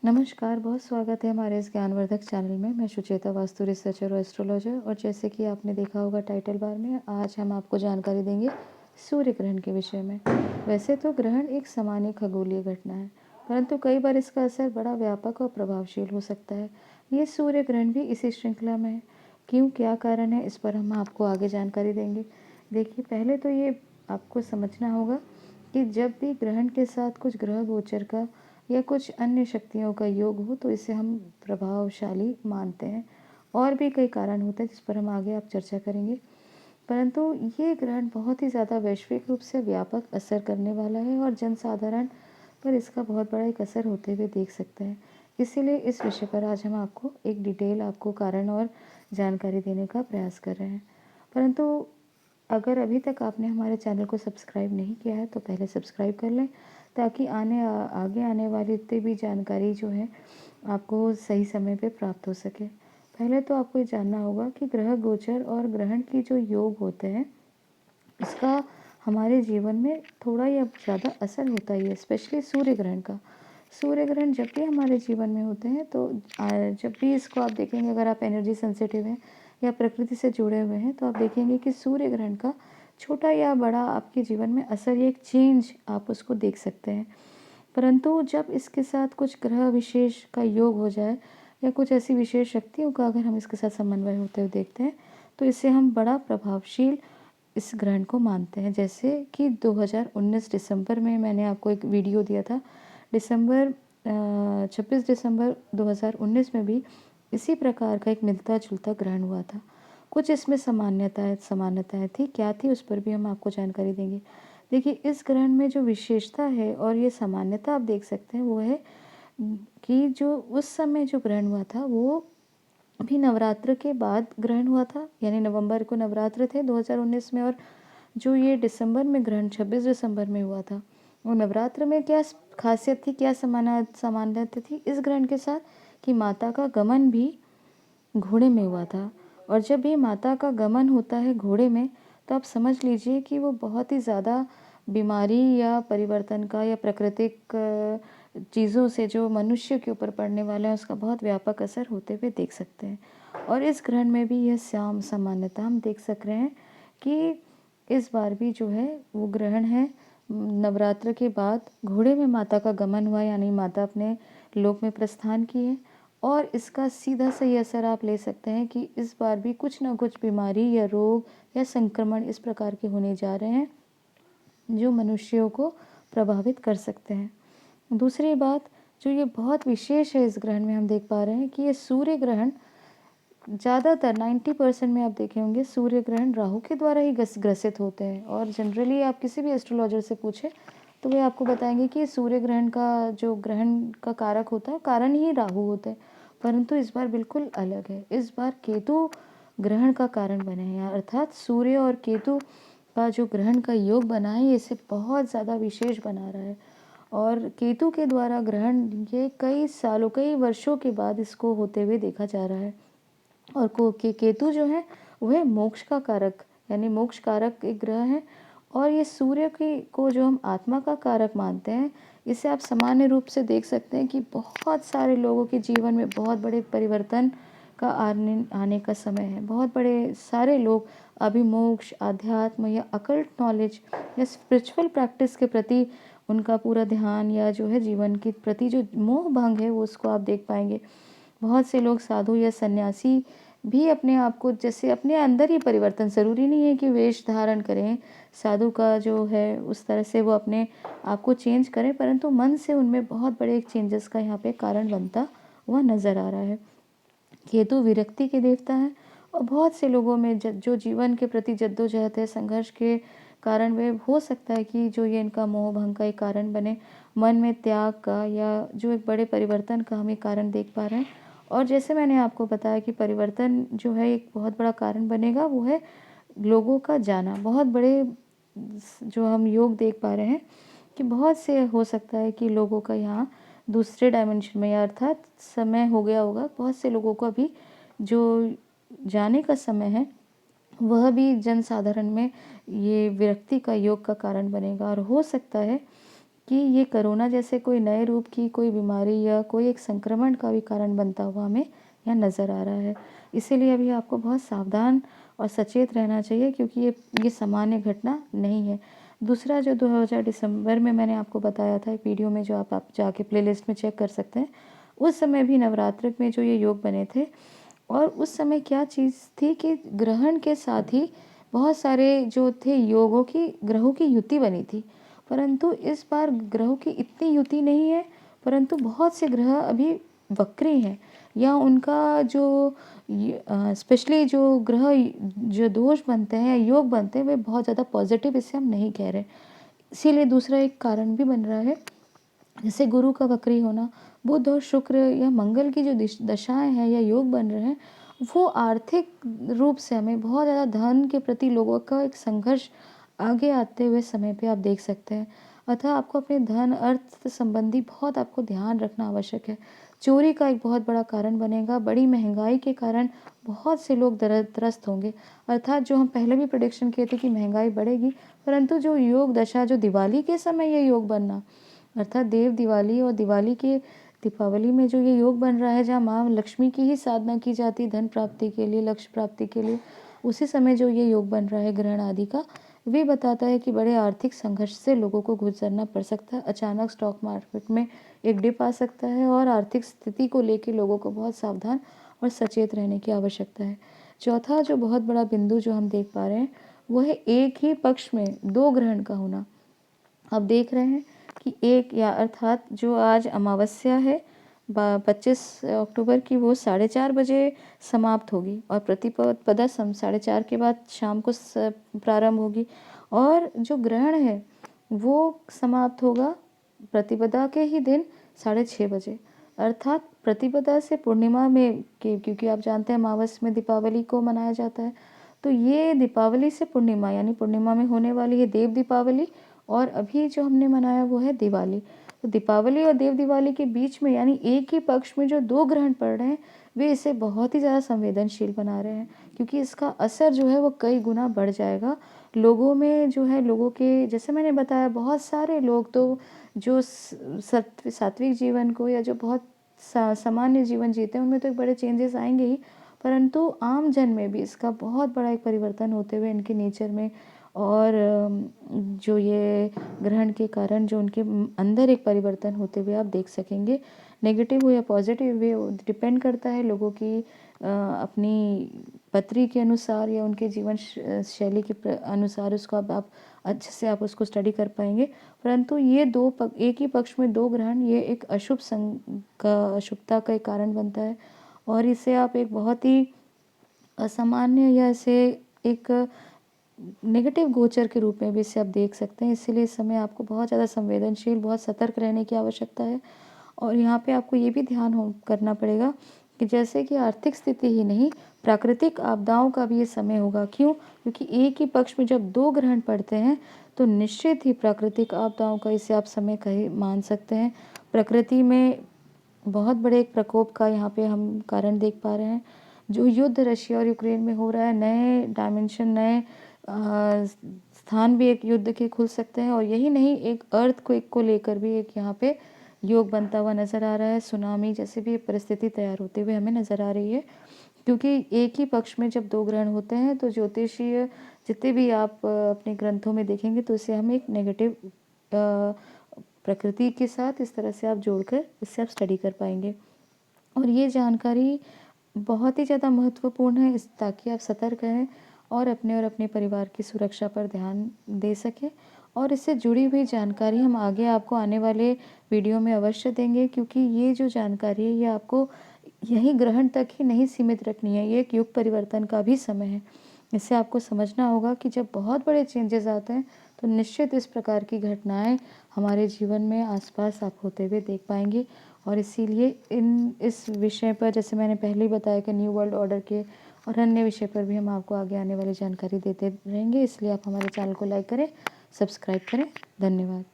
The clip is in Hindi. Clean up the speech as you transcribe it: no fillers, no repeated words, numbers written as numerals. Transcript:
नमस्कार, बहुत स्वागत है हमारे इस ज्ञानवर्धक चैनल में। मैं सुचेता, वास्तु रिसर्चर और एस्ट्रोलॉजर। और जैसे कि आपने देखा होगा टाइटल बार में, आज हम आपको जानकारी देंगे सूर्य ग्रहण के विषय में। वैसे तो ग्रहण एक सामान्य खगोलीय घटना है, परंतु कई बार इसका असर बड़ा व्यापक और प्रभावशील हो सकता है। ये सूर्य ग्रहण भी इसी श्रृंखला में है। क्यों, क्या कारण है, इस पर हम आपको आगे जानकारी देंगे। देखिए, पहले तो ये आपको समझना होगा कि जब भी ग्रहण के साथ कुछ ग्रह गोचर का या कुछ अन्य शक्तियों का योग हो तो इसे हम प्रभावशाली मानते हैं। और भी कई कारण होते हैं जिस पर हम आगे आप चर्चा करेंगे, परंतु ये ग्रहण बहुत ही ज़्यादा वैश्विक रूप से व्यापक असर करने वाला है और जनसाधारण पर इसका बहुत बड़ा एक असर होते हुए देख सकते हैं। इसीलिए इस विषय पर आज हम आपको एक डिटेल आपको कारण और जानकारी देने का प्रयास कर रहे हैं। परंतु अगर अभी तक आपने हमारे चैनल को सब्सक्राइब नहीं किया है तो पहले सब्सक्राइब कर लें, ताकि आगे आने वाली जितनी भी जानकारी जो है आपको सही समय पे प्राप्त हो सके। पहले तो आपको ये जानना होगा कि ग्रह गोचर और ग्रहण की जो योग होते हैं, इसका हमारे जीवन में थोड़ा या ज़्यादा असर होता ही है, स्पेशली सूर्य ग्रहण का। सूर्य ग्रहण जब भी हमारे जीवन में होते हैं तो जब भी इसको आप देखेंगे, अगर आप एनर्जी सेंसिटिव हैं या प्रकृति से जुड़े हुए हैं, तो आप देखेंगे कि सूर्य ग्रहण का छोटा या बड़ा आपके जीवन में असर या एक चेंज आप उसको देख सकते हैं। परंतु जब इसके साथ कुछ ग्रह विशेष का योग हो जाए या कुछ ऐसी विशेष शक्तियों का अगर हम इसके साथ समन्वय होते हुए देखते हैं, तो इसे हम बड़ा प्रभावशील इस ग्रहण को मानते हैं। जैसे कि 2019 दिसंबर में मैंने आपको एक वीडियो दिया था। 26 दिसंबर 2019 में भी इसी प्रकार का एक मिलता जुलता ग्रहण हुआ था। कुछ इसमें समानताएं थी, क्या थी उस पर भी हम आपको जानकारी देंगे। देखिए, इस ग्रहण में जो विशेषता है और ये सामान्यता आप देख सकते हैं वो है कि जो उस समय जो ग्रहण हुआ था वो अभी नवरात्र के बाद ग्रहण हुआ था, यानी नवंबर को नवरात्र थे 2019 में। और जो ये दिसंबर में ग्रहण 26 दिसंबर में हुआ था, वो नवरात्र में क्या खासियत थी, क्या समानता थी इस ग्रहण के साथ, कि माता का गमन भी घोड़े में हुआ था। और जब भी माता का गमन होता है घोड़े में, तो आप समझ लीजिए कि वो बहुत ही ज़्यादा बीमारी या परिवर्तन का या प्राकृतिक चीज़ों से जो मनुष्य के ऊपर पड़ने वाला है उसका बहुत व्यापक असर होते हुए देख सकते हैं। और इस ग्रहण में भी यह सामान्यता हम देख सक रहे हैं कि इस बार भी जो है वो ग्रहण है नवरात्र के बाद घोड़े में माता का गमन हुआ, यानी माता अपने लोक में प्रस्थान की है। और इसका सीधा सही असर आप ले सकते हैं कि इस बार भी कुछ ना कुछ बीमारी या रोग या संक्रमण इस प्रकार के होने जा रहे हैं जो मनुष्यों को प्रभावित कर सकते हैं। दूसरी बात जो ये बहुत विशेष है इस ग्रहण में, हम देख पा रहे हैं कि ये सूर्य ग्रहण ज़्यादातर 90% में आप देखे होंगे सूर्य ग्रहण राहु के द्वारा ही ग्रसित होते हैं। और जनरली आप किसी भी एस्ट्रोलॉजर से पूछें तो वे आपको बताएंगे कि सूर्य ग्रहण का जो ग्रहण का कारक होता है, कारण ही राहु होते हैं। परंतु इस बार बिल्कुल अलग है। इस बार केतु ग्रहण का कारण बने हैं, अर्थात सूर्य और केतु का जो ग्रहण का योग बना है, इसे बहुत ज़्यादा विशेष बना रहा है। और केतु के द्वारा ग्रहण ये कई सालों कई वर्षों के बाद इसको होते हुए देखा जा रहा है। और केतु जो है वह मोक्ष का कारक, यानी मोक्ष कारक एक ग्रह है। और ये सूर्य की को जो हम आत्मा का कारक मानते हैं, इसे आप सामान्य रूप से देख सकते हैं कि बहुत सारे लोगों के जीवन में बहुत बड़े परिवर्तन का आने का समय है। बहुत बड़े सारे लोग अभी मोक्ष, अध्यात्म या अकल्ट नॉलेज या स्पिरिचुअल प्रैक्टिस के प्रति उनका पूरा ध्यान या जो है जीवन के प्रति जो मोह भंग है वो उसको आप देख पाएंगे। बहुत से लोग साधु या सन्यासी भी अपने आप को जैसे अपने अंदर ही परिवर्तन, ज़रूरी नहीं है कि वेश धारण करें, साधु का जो है उस तरह से वो अपने आप को चेंज करें, परंतु मन से उनमें बहुत बड़े एक चेंजेस का यहाँ पे कारण बनता हुआ नज़र आ रहा है। केतु विरक्ति के देवता है और बहुत से लोगों में जो जीवन के प्रति जद्दोजहद है, संघर्ष के कारण वे हो सकता है कि जो ये इनका मोह भंग का एक कारण बने, मन में त्याग का या जो एक बड़े परिवर्तन का हम एक कारण देख पा रहे हैं। और जैसे मैंने आपको बताया कि परिवर्तन जो है एक बहुत बड़ा कारण बनेगा, वो है लोगों का जाना। बहुत बड़े जो हम योग देख पा रहे हैं कि बहुत से हो सकता है कि लोगों का यहाँ दूसरे डायमेंशन में, या अर्थात समय हो गया होगा, बहुत से लोगों का भी जो जाने का समय है वह भी जनसाधारण में ये विरक्ति का योग का कारण बनेगा। और हो सकता है कि ये कोरोना जैसे कोई नए रूप की कोई बीमारी या कोई एक संक्रमण का भी कारण बनता हुआ हमें यहाँ नज़र आ रहा है। इसीलिए अभी आपको बहुत सावधान और सचेत रहना चाहिए, क्योंकि ये सामान्य घटना नहीं है। दूसरा जो 2000 दिसंबर में मैंने आपको बताया था एक वीडियो में, जो आप जाके प्लेलिस्ट में चेक कर सकते हैं, उस समय भी नवरात्र में जो ये योग बने थे, और उस समय क्या चीज़ थी कि ग्रहण के साथ ही बहुत सारे जो थे योगों की ग्रहों की युति बनी थी। परंतु इस बार ग्रहों की इतनी युति नहीं है, परंतु बहुत से ग्रह अभी वक्री हैं, या उनका जो स्पेशली जो ग्रह जो दोष बनते हैं या योग बनते हैं वे बहुत ज़्यादा पॉजिटिव, इससे हम नहीं कह रहे। इसीलिए दूसरा एक कारण भी बन रहा है, जैसे गुरु का वक्री होना, बुध और शुक्र या मंगल की जो दशाएं हैं या योग बन रहे हैं, वो आर्थिक रूप से हमें बहुत ज़्यादा धन के प्रति लोगों का एक संघर्ष आगे आते हुए समय पे आप देख सकते हैं। अतः आपको अपने धन अर्थ संबंधी बहुत आपको ध्यान रखना आवश्यक है। चोरी का एक बहुत बड़ा कारण बनेगा, बड़ी महंगाई के कारण बहुत से लोग त्रस्त होंगे। अर्थात जो हम पहले भी प्रेडिक्शन किए थे कि महंगाई बढ़ेगी, परंतु जो योग दशा, जो दिवाली के समय ये योग बनना, अर्थात देव दिवाली और दिवाली के दीपावली में जो ये योग बन रहा है, जहाँ माँ लक्ष्मी की ही साधना की जाती है धन प्राप्ति के लिए, लक्ष्य प्राप्ति के लिए, उसी समय जो ये योग बन रहा है ग्रहण आदि का, वे बताता है कि बड़े आर्थिक संघर्ष से लोगों को गुजरना पड़ सकता है। अचानक स्टॉक मार्केट में एक डिप आ सकता है, और आर्थिक स्थिति को लेकर लोगों को बहुत सावधान और सचेत रहने की आवश्यकता है। चौथा जो बहुत बड़ा बिंदु जो हम देख पा रहे हैं, वो है एक ही पक्ष में दो ग्रहण का होना। आप देख रहे हैं कि एक, या अर्थात जो आज अमावस्या है 25 अक्टूबर की, वो 4:30 बजे समाप्त होगी, और प्रतिपदा 4:30 के बाद शाम को प्रारंभ होगी, और जो ग्रहण है वो समाप्त होगा प्रतिपदा के ही दिन 6:30 बजे। अर्थात प्रतिपदा से पूर्णिमा में, क्योंकि आप जानते हैं अमावस में दीपावली को मनाया जाता है, तो ये दीपावली से पूर्णिमा, यानी पूर्णिमा में होने वाली है देव दीपावली, और अभी जो हमने मनाया वो है दिवाली। तो दीपावली और देव दिवाली के बीच में, यानी एक ही पक्ष में जो दो ग्रहण पड़ रहे हैं, वे इसे बहुत ही ज़्यादा संवेदनशील बना रहे हैं, क्योंकि इसका असर जो है वो कई गुना बढ़ जाएगा लोगों में। जो है लोगों के, जैसे मैंने बताया, बहुत सारे लोग तो जो सात्विक जीवन को, या जो बहुत सामान्य जीवन जीते हैं, उनमें तो एक बड़े चेंजेस आएंगे ही, परंतु आम जन में भी इसका बहुत बड़ा एक परिवर्तन होते हुए इनके नेचर में, और जो ये ग्रहण के कारण जो उनके अंदर एक परिवर्तन होते हुए आप देख सकेंगे। नेगेटिव हो या पॉजिटिव वे डिपेंड करता है लोगों की अपनी पत्री के अनुसार, या उनके जीवन शैली के अनुसार उसको आप अच्छे से आप उसको स्टडी कर पाएंगे। परंतु ये एक ही पक्ष में दो ग्रहण, ये एक अशुभता का एक कारण बनता है, और इसे आप एक बहुत ही असामान्य, या इसे एक नेगेटिव गोचर के रूप में भी इसे आप देख सकते हैं। इसीलिए इस समय आपको बहुत ज़्यादा संवेदनशील, बहुत सतर्क रहने की आवश्यकता है। और यहाँ पे आपको ये भी ध्यान करना पड़ेगा कि जैसे कि आर्थिक स्थिति ही नहीं, प्राकृतिक आपदाओं का भी ये समय होगा। क्यों? क्योंकि एक ही पक्ष में जब दो ग्रहण पड़ते हैं, तो निश्चित ही प्राकृतिक आपदाओं का इसे आप समय कहीं मान सकते हैं। प्रकृति में बहुत बड़े एक प्रकोप का यहाँ पे हम कारण देख पा रहे हैं। जो युद्ध रशिया और यूक्रेन में हो रहा है, नए डायमेंशन, नए स्थान भी एक युद्ध के खुल सकते हैं, और यही नहीं, एक अर्थक्वेक को लेकर भी एक यहाँ पे योग बनता हुआ नज़र आ रहा है। सुनामी जैसी भी परिस्थिति तैयार होते हुए हमें नज़र आ रही है, क्योंकि एक ही पक्ष में जब दो ग्रहण होते हैं, तो ज्योतिषीय जितने भी आप अपने ग्रंथों में देखेंगे, तो इसे हम एक नेगेटिव प्रकृति के साथ इस तरह से आप जोड़कर इससे आप स्टडी कर पाएंगे। और ये जानकारी बहुत ही ज़्यादा महत्वपूर्ण है, ताकि आप सतर्क रहें और अपने परिवार की सुरक्षा पर ध्यान दे सकें। और इससे जुड़ी हुई जानकारी हम आगे आपको आने वाले वीडियो में अवश्य देंगे, क्योंकि ये जो जानकारी है ये आपको यही ग्रहण तक ही नहीं सीमित रखनी है, ये एक युग परिवर्तन का भी समय है। इससे आपको समझना होगा कि जब बहुत बड़े चेंजेस आते हैं, तो निश्चित इस प्रकार की घटनाएं हमारे जीवन में आसपास आप होते हुए देख पाएंगे। और इसीलिए इस विषय पर, जैसे मैंने पहले ही बताया कि न्यू वर्ल्ड ऑर्डर के और अन्य विषय पर भी हम आपको आगे आने वाली जानकारी देते रहेंगे। इसलिए आप हमारे चैनल को लाइक करें, सब्सक्राइब करें। धन्यवाद।